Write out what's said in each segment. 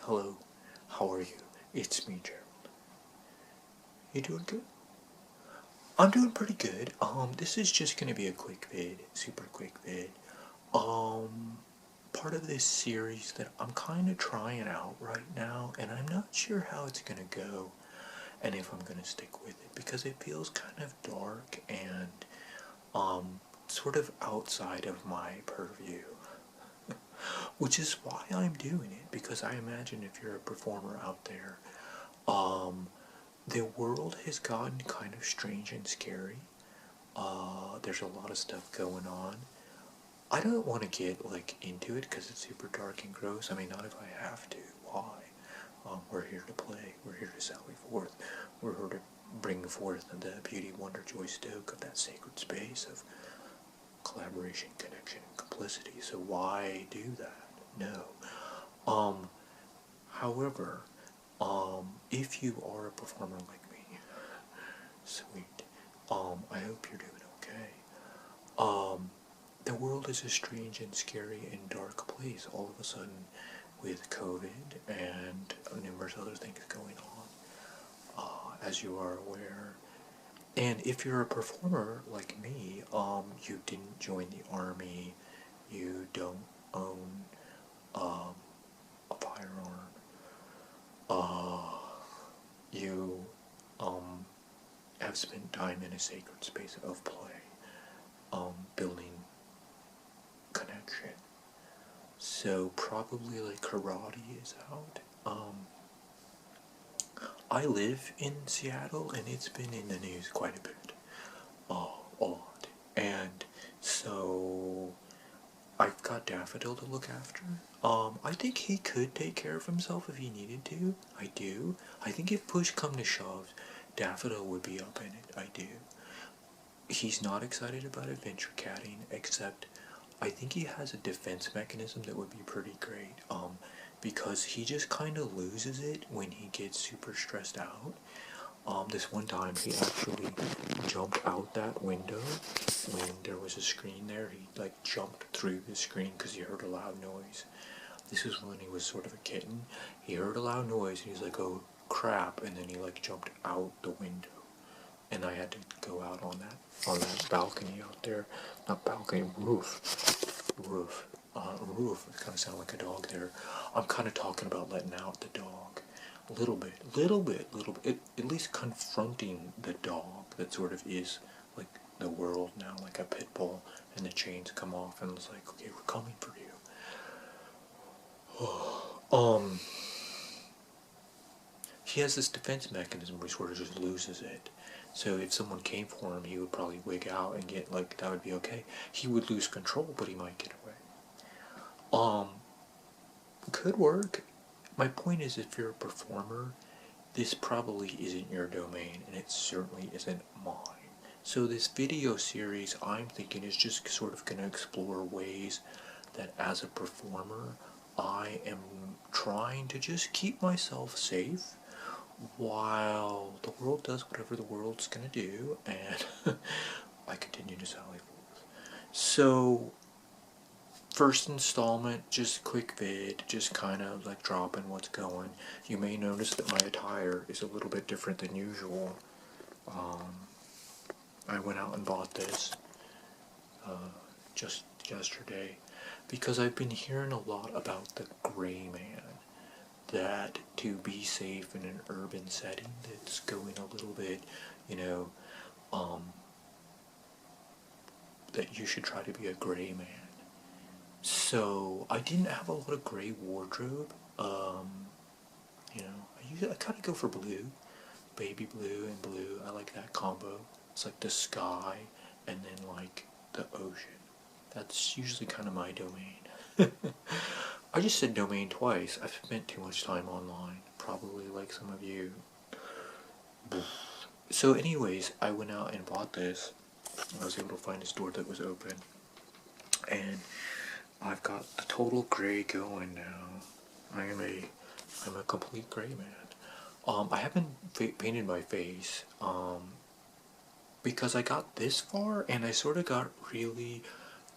Hello, how are you? It's me, Gerald. You doing good? I'm doing pretty good. This is just gonna be a quick vid, super quick vid. Part of this series that I'm kind of trying out right now, and I'm not sure how it's gonna go, and if I'm gonna stick with it, because it feels kind of dark and, sort of outside of my purview. Which is why I'm doing it, because I imagine if you're a performer out there, the world has gotten kind of strange and scary. There's a lot of stuff going on. I don't want to get like into it because it's super dark and gross. I mean, not if I have to. Why? We're here to play. We're here to sally forth. We're here to bring forth the beauty, wonder, joy, stoke of that sacred space of collaboration, connection, and complicity. So why do that? No. However, if you are a performer like me, sweet. I hope you're doing okay. The world is a strange and scary and dark place all of a sudden with COVID and numerous other things going on, as you are aware. And if you're a performer like me, you didn't join the army, you don't own a firearm, you have spent time in a sacred space of play, building connection. So probably like karate is out. I live in Seattle and it's been in the news quite a bit. A lot. And so I've got Daffodil to look after. I think he could take care of himself if he needed to. I do. I think if push come to shove, Daffodil would be up in it. I do. He's not excited about adventure catting, except I think he has a defense mechanism that would be pretty great. Because he just kind of loses it when he gets super stressed out. This one time he actually jumped out that window when there was a screen there. He like jumped through the screen because he heard a loud noise. This was when he was sort of a kitten. He heard a loud noise and he's like, oh crap, and then he like jumped out the window. And I had to go out on that balcony out there. Not balcony, roof. Roof. Roof. It kind of sounded like a dog there. I'm kind of talking about letting out the dog. A little bit. At least confronting the dog that sort of is like the world now, like a pit bull, and the chains come off and it's like, okay, we're coming for you. He has this defense mechanism where he sort of just loses it. So if someone came for him, he would probably wig out and get, like, that would be okay. He would lose control, but he might get away. Could work. My point is, if you're a performer, this probably isn't your domain, and it certainly isn't mine. So this video series, I'm thinking, is just sort of going to explore ways that as a performer, I am trying to just keep myself safe while the world does whatever the world's gonna do, and I continue to sally forth. So, first installment, just quick vid, just kind of like dropping what's going. You may notice that my attire is a little bit different than usual. I went out and bought this just yesterday because I've been hearing a lot about the gray man. That to be safe in an urban setting that's going a little bit, that you should try to be a gray man. So I didn't have a lot of gray wardrobe. I kind of go for blue, baby blue and blue. I like that combo. It's like the sky and then like the ocean. That's usually kind of my domain. I just said domain twice. I've spent too much time online, probably like some of you. So anyways, I went out and bought this. I was able to find a store that was open. And I've got the total gray going now. I'm a complete gray man. I haven't painted my face, because I got this far and I sort of got really,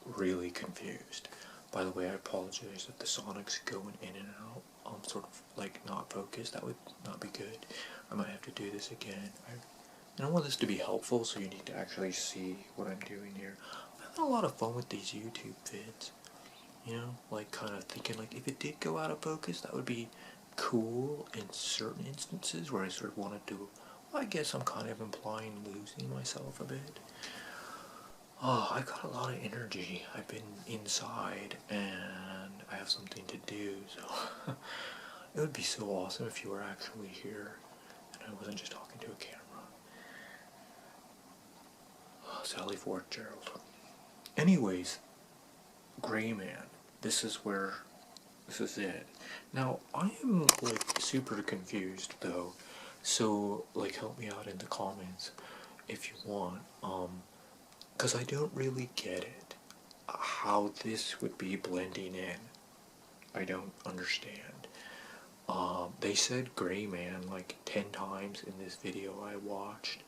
really confused. By the way, I apologize if the sonic's going in and out. sort of like not focused. That would not be good. I might have to do this again. I want this to be helpful, so you need to actually see what I'm doing here. I've had a lot of fun with these YouTube vids. You know, like kind of thinking like if it did go out of focus, that would be cool in certain instances where I sort of wanted to, well, I guess I'm kind of implying losing myself a bit. Oh, I got a lot of energy. I've been inside and I have something to do, so it would be so awesome if you were actually here and I wasn't just talking to a camera. Oh, Sally Ford, Gerald. Anyways, Gray Man. This is it. Now, I am like super confused though, so like help me out in the comments if you want, because I don't really get it, how this would be blending in. I don't understand. They said Gray Man like 10 times in this video I watched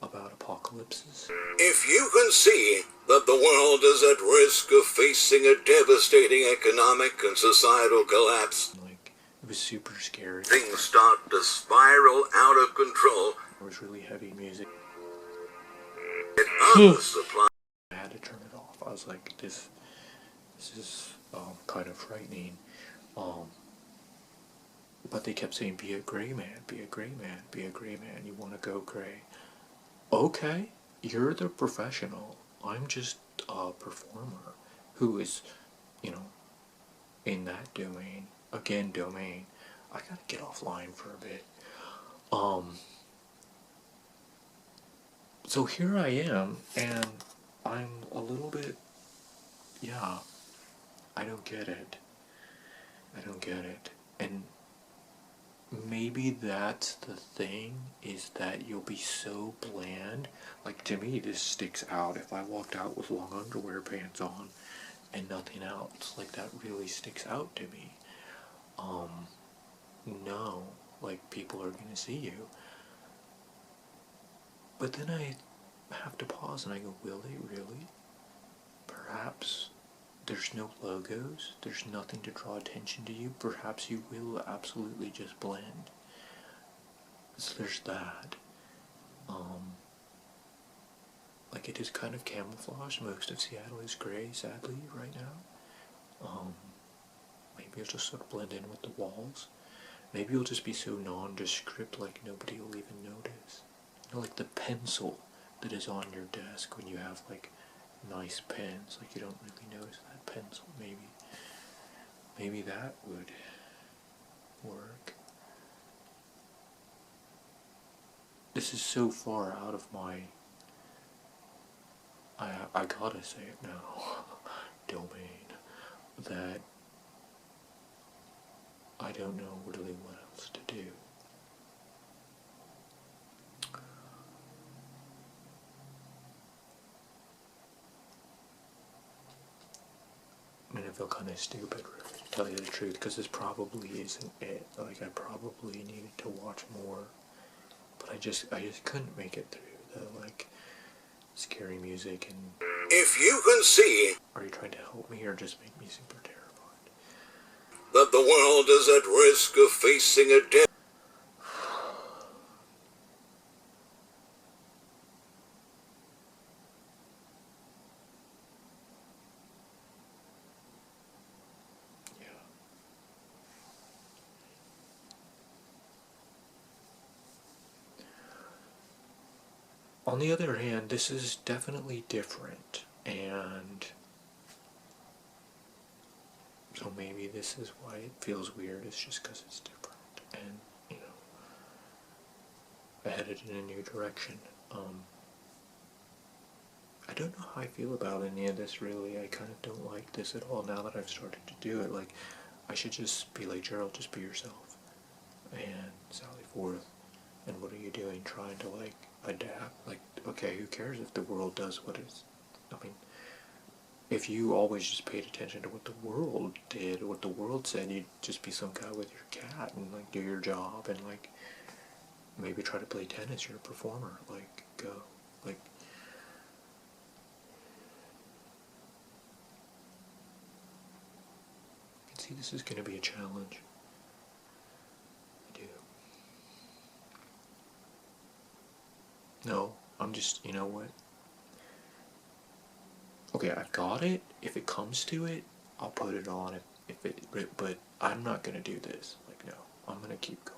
about apocalypses. If you can see that the world is at risk of facing a devastating economic and societal collapse, Like, it was super scary. things start to spiral out of control. There was really heavy music. And other supply. I had to turn it off. I was like, this is kind of frightening. But they kept saying, be a gray man, be a gray man, be a gray man. You want to go gray. Okay, you're the professional. I'm just a performer who is, you know, in that domain. Again, domain. I gotta get offline for a bit. So here I am, and I'm a little bit, yeah, I don't get it. I don't get it. And maybe that's the thing, is that you'll be so bland. Like, to me, this sticks out. If I walked out with long underwear pants on and nothing else, like, that really sticks out to me. No, like, people are gonna see you. But then I have to pause and I go, will they really? Perhaps there's no logos, there's nothing to draw attention to you. Perhaps you will absolutely just blend. So there's that. Like, it is kind of camouflage. Most of Seattle is gray, sadly, right now. Maybe it'll just sort of blend in with the walls. Maybe it'll just be so nondescript, like nobody will even notice. You know, like the pencil that is on your desk when you have like nice pens, like you don't really notice that pencil. Maybe that would work. This is so far out of my, I gotta say it now, domain, that I don't know really what else to do. I mean, I feel kind of stupid, really, to tell you the truth, because this probably isn't it. Like, I probably needed to watch more, but I just couldn't make it through the, like, scary music. And If you can see are you trying to help me or just make me super terrified? that the world is at risk of facing a devastating On the other hand, this is definitely different, and so maybe this is why it feels weird. It's just because it's different, and, you know, I headed in a new direction. I don't know how I feel about any of this, really. I kind of don't like this at all now that I've started to do it. Like, I should just be like, Gerald, just be yourself. And Sally Forth, and what are you doing trying to, like, adapt? Like, okay, who cares if the world does what it's, I mean, if you always just paid attention to what the world did, what the world said, you'd just be some guy with your cat and, like, do your job and, like, maybe try to play tennis. You're a performer. Like, go. Like, see, this is going to be a challenge. No, I'm just, you know what? Okay, I've got it. If it comes to it, I'll put it on. If it, but I'm not gonna do this. Like, no, I'm gonna keep going.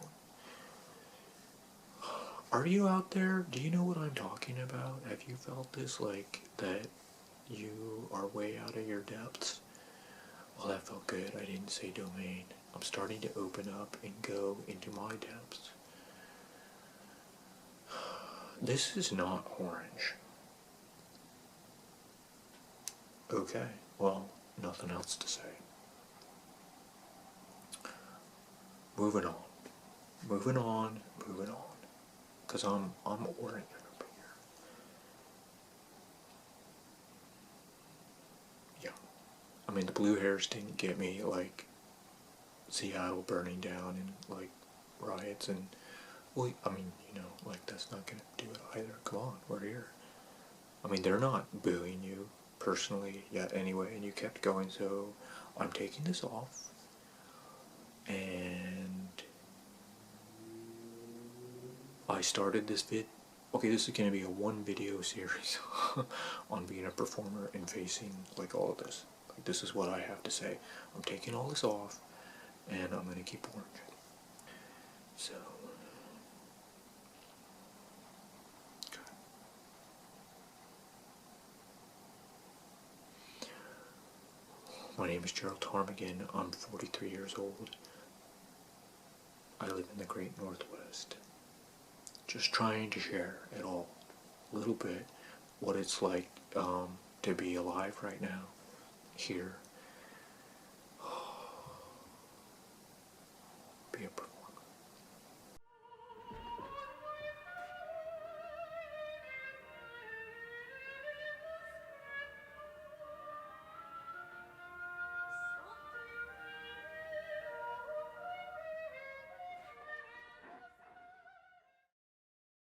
Are you out there? Do you know what I'm talking about? Have you felt this, like, that you are way out of your depths? Well, that felt good. I didn't say domain. I'm starting to open up and go into my depths. This is not orange. Okay, well, nothing else to say. Moving on. Moving on, moving on. Because I'm orange over here. Yeah. I mean, the blue hairs didn't get me, like, Seattle burning down and, like, riots and, well, I mean, you know, like, that's not gonna do it either. Come on, we're here. I mean, they're not booing you personally yet anyway, and you kept going, so I'm taking this off, and I started this okay, this is going to be a one video series on being a performer and facing, like, all of this. Like, this is what I have to say. I'm taking all this off, and I'm going to keep orange. So, okay. My name is Gerald Tarmigan. I'm 43 years old. I live in the Great Northwest. Just trying to share at all, a little bit, what it's like to be alive right now, here, be a